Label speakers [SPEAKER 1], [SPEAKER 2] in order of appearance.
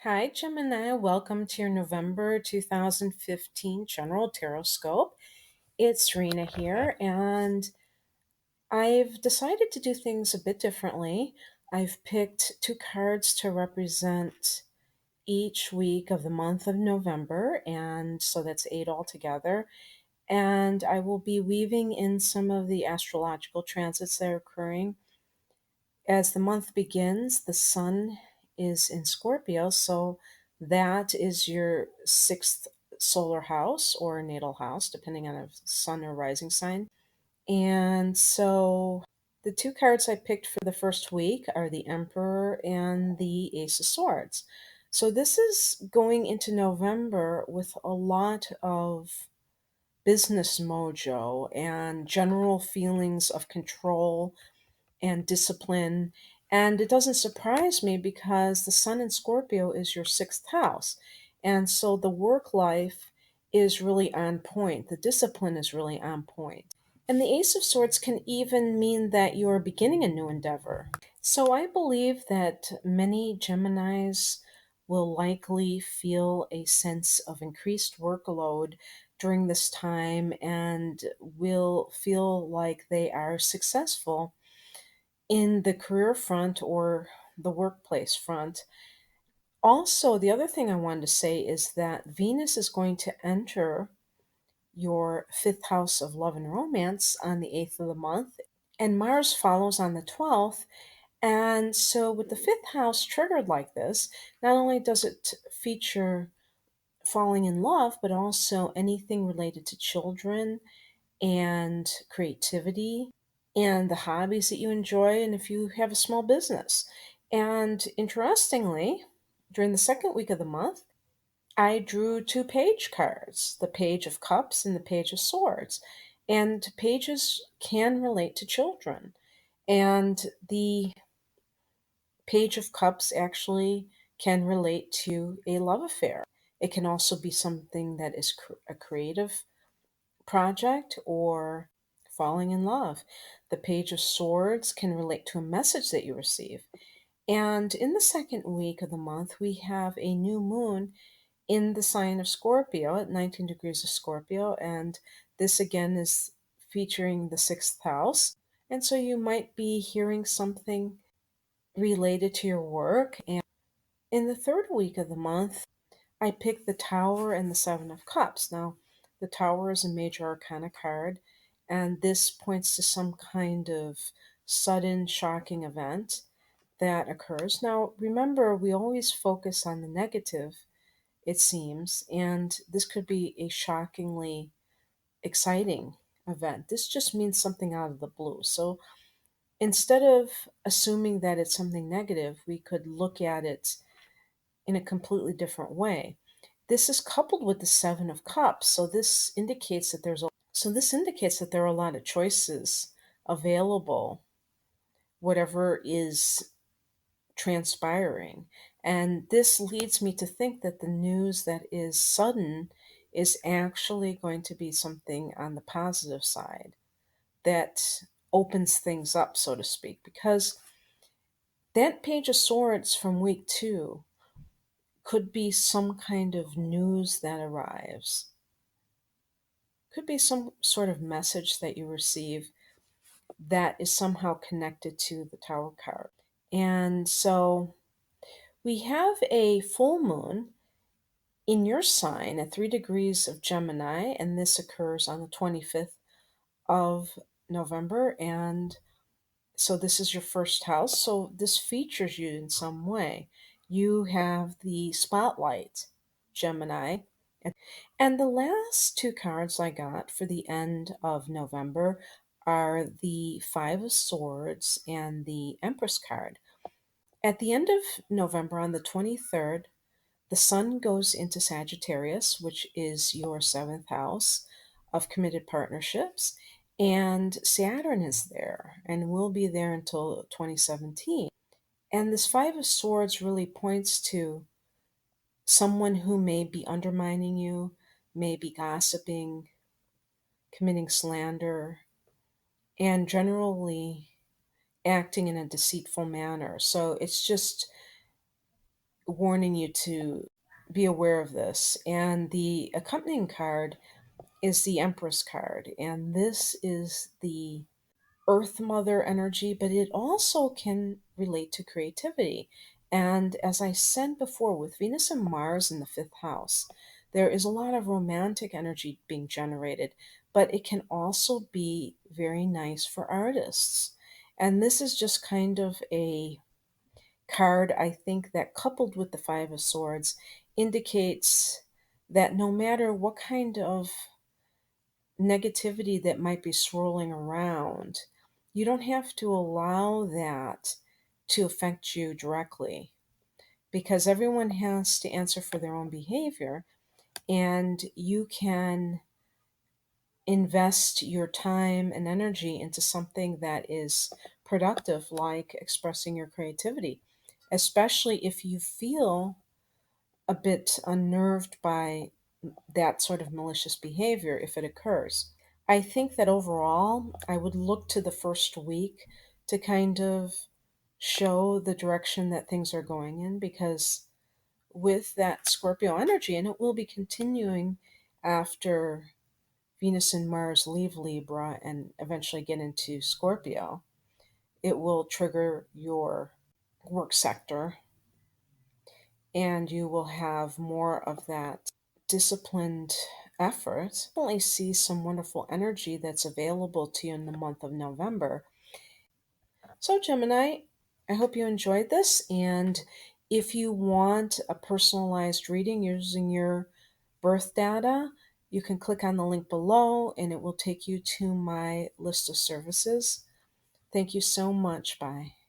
[SPEAKER 1] Hi, Gemini. Welcome to your November 2015 General Tarotscope. It's Serena here, and I've decided to do things a bit differently. I've picked two cards to represent each week of the month of November, and so that's eight altogether. And I will be weaving in some of the astrological transits that are occurring. As the month begins, the sun is in Scorpio, so that is your sixth solar house or natal house, depending on if sun or rising sign. And so the two cards I picked for the first week are the Emperor and the Ace of Swords. So this is going into November with a lot of business mojo and general feelings of control and discipline. And it doesn't surprise me because the sun in Scorpio is your sixth house. And so the work life is really on point. The discipline is really on point. And the Ace of Swords can even mean that you're beginning a new endeavor. So I believe that many Geminis will likely feel a sense of increased workload during this time and will feel like they are successful in the career front or the workplace front. Also, the other thing I wanted to say is that Venus is going to enter your fifth house of love and romance on the 8th of the month, and Mars follows on the 12th. And so, with the fifth house triggered like this, not only does it feature falling in love, but also anything related to children and creativity and the hobbies that you enjoy, and if you have a small business. And interestingly, during the second week of the month, I drew two page cards, the Page of Cups and the Page of Swords. And pages can relate to children. And the Page of Cups actually can relate to a love affair. It can also be something that is a creative project or falling in love. The Page of Swords can relate to a message that you receive. And in the second week of the month, we have a new moon in the sign of Scorpio at 19 degrees of Scorpio. And this again is featuring the sixth house. And so you might be hearing something related to your work. And in the third week of the month, I picked the Tower and the Seven of Cups. Now, the Tower is a major arcana card, and this points to some kind of sudden, shocking event that occurs. Now, remember, we always focus on the negative, it seems, and this could be a shockingly exciting event. This just means something out of the blue. So instead of assuming that it's something negative, we could look at it in a completely different way. This is coupled with the Seven of Cups, so this indicates that there are a lot of choices available, whatever is transpiring. And this leads me to think that the news that is sudden is actually going to be something on the positive side that opens things up, so to speak, because that Page of Swords from week two could be some kind of news that arrives, could be some sort of message that you receive that is somehow connected to the Tower card. And so we have a full moon in your sign at 3 degrees of Gemini, and this occurs on the 25th of November. And so this is your first house. So this features you in some way. You have the spotlight, Gemini. And the last two cards I got for the end of November are the Five of Swords and the Empress card. At the end of November, on the 23rd, the sun goes into Sagittarius, which is your seventh house of committed partnerships. And Saturn is there and will be there until 2017. And this Five of Swords really points to someone who may be undermining you, may be gossiping, committing slander, and generally acting in a deceitful manner. So it's just warning you to be aware of this. And the accompanying card is the Empress card. And this is the Earth Mother energy, but it also can relate to creativity. And as I said before, with Venus and Mars in the fifth house, there is a lot of romantic energy being generated, but it can also be very nice for artists. And this is just kind of a card, I think, that coupled with the Five of Swords indicates that no matter what kind of negativity that might be swirling around, you don't have to allow that to affect you directly because everyone has to answer for their own behavior, and you can invest your time and energy into something that is productive, like expressing your creativity, especially if you feel a bit unnerved by that sort of malicious behavior if it occurs. I think that overall, I would look to the first week to kind of show the direction that things are going in because with that Scorpio energy, and it will be continuing after Venus and Mars leave Libra and eventually get into Scorpio, it will trigger your work sector and you will have more of that disciplined effort. Definitely see some wonderful energy that's available to you in the month of November. So, Gemini, I hope you enjoyed this. And if you want a personalized reading using your birth data, you can click on the link below and it will take you to my list of services. Thank you so much. Bye.